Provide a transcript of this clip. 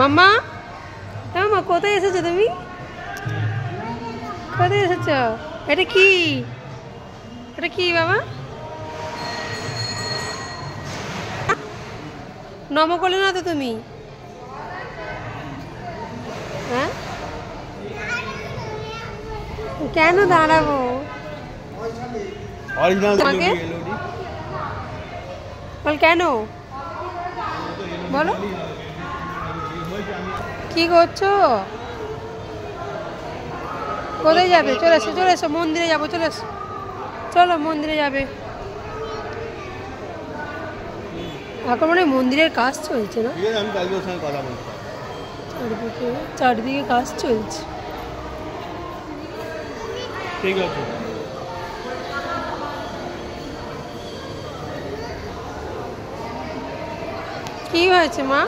মাম্মা মামা কোথায় এসেছো তুমি? কোথায় এসেছ? এটা কি? এটা কি বাবা? নম করলে না তো তুমি? হ্যাঁ কেন দাঁড়াবো তোমাকে? বল কেন বলো কি করছো? কোথায় যাবে? চলে এসো চলে এসো, মন্দিরে যাবো, চলে এসো, চলো মন্দিরে যাবে। এখন মানে মন্দিরের কাজ চলছে না, চারিদিকে চারিদিকে কাজ চলছে। ঠিক আছে কি হয়েছে মা?